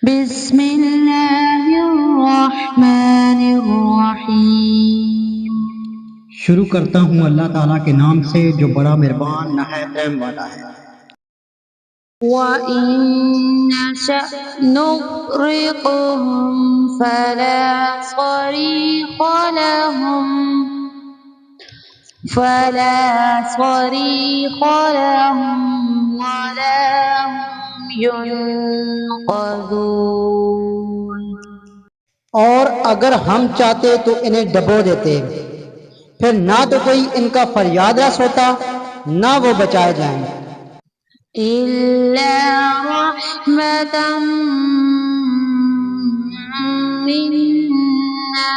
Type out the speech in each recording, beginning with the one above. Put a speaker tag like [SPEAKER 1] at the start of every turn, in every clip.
[SPEAKER 1] بسم اللہ الرحمن الرحیم۔
[SPEAKER 2] شروع کرتا ہوں اللہ تعالیٰ کے نام سے جو بڑا مہربان نہایت رحم والا ہے۔
[SPEAKER 1] وَإِن نَّشَأْ نُغْرِقْهُمْ فَلَا صَرِيخَ لَهُمْ وَلَا هُمْ يُنقَذُونَ۔
[SPEAKER 2] اور اگر ہم چاہتے تو انہیں ڈبو دیتے، پھر نہ تو کوئی ان کا فریاد رس ہوتا نہ وہ بچائے جائیں۔
[SPEAKER 1] إِلَّا رَحْمَةً مِنَّا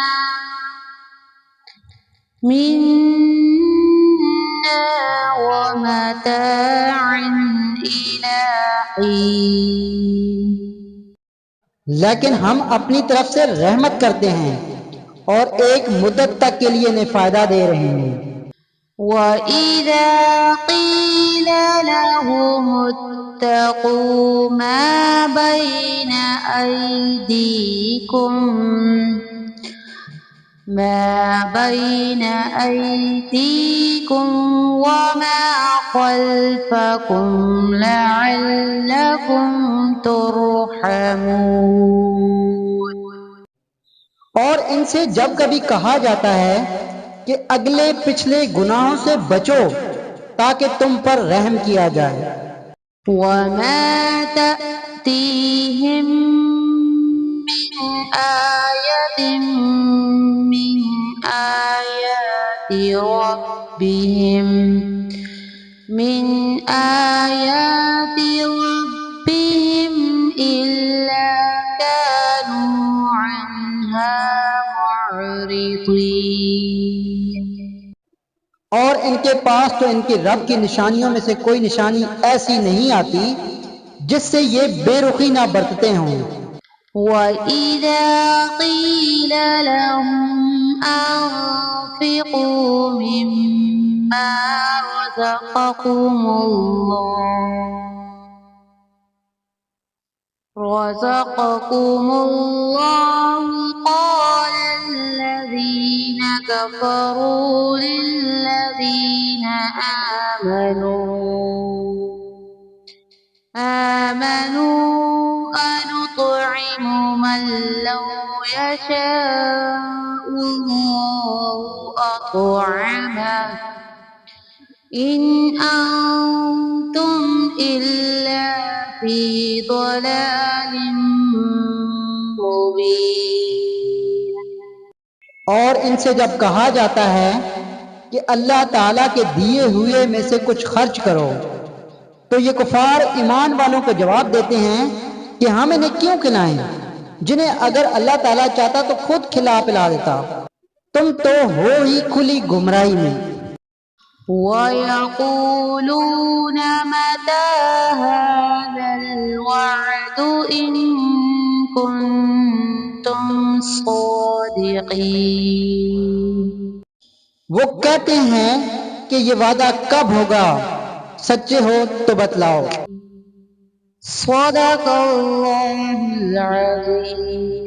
[SPEAKER 1] وَمَتَاعًا إِلَىٰ حِينٍ۔
[SPEAKER 2] لیکن ہم اپنی طرف سے رحمت کرتے ہیں اور ایک مدت تک کے لیے انہیں فائدہ دے رہے ہیں۔
[SPEAKER 1] وَإِذَا قِيلَ لَهُمُ اتَّقُوا مَا بَيْنَ أَيْدِيكُمْ وَمَا خَلْفَكُمْ لَعَلَّكُمْ تُرْحَمُونَ۔
[SPEAKER 2] اور ان سے جب کبھی کہا جاتا ہے کہ اگلے پچھلے گناہوں سے بچو تاکہ تم پر رحم کیا جائے۔
[SPEAKER 1] وَمَا تَأْتِيهِم مِّنْ آيَاتِ رَبِّهِمْ إِلَّا كَانُوا عَنْهَا مُعْرِضِينَ۔
[SPEAKER 2] اور ان کے پاس تو ان کے رب کی نشانیوں میں سے کوئی نشانی ایسی نہیں آتی جس سے یہ بے رخی نہ برتتے ہوں۔
[SPEAKER 1] وَإِذَا قِيلَ لَهُمْ أَنفِقُوا مِمَّا رَزَقَكُمُ اللَّهُ قَالَ الَّذِينَ كَفَرُوا لِلَّذِينَ آمَنُوا أَنُطْعِمُ مَن لَّوْ يَشَاءُ اللَّهُ أَطْعَمَهُ إِنْ أَنتُمْ إِلَّا فِي ضَلَالٍ مُّبِينٍ۔
[SPEAKER 2] اور ان سے جب کہا جاتا ہے کہ اللہ تعالیٰ کے دیے ہوئے میں سے کچھ خرچ کرو تو یہ کفار ایمان والوں کو جواب دیتے ہیں کہ ہم انہیں کیوں کھلائیں جنہیں اگر اللہ تعالیٰ چاہتا تو خود کھلا پلا دیتا، تم تو ہو ہی کھلی گمراہی میں۔
[SPEAKER 1] وَيَقُولُونَ مَتَىٰ هَٰذَا الْوَعْدُ إِن كُنتُمْ صَادِقِينَ۔
[SPEAKER 2] وہ کہتے ہیں کہ یہ وعدہ کب ہوگا، سچے ہو تو بتلاؤ۔
[SPEAKER 1] صدق اللہ العظیم۔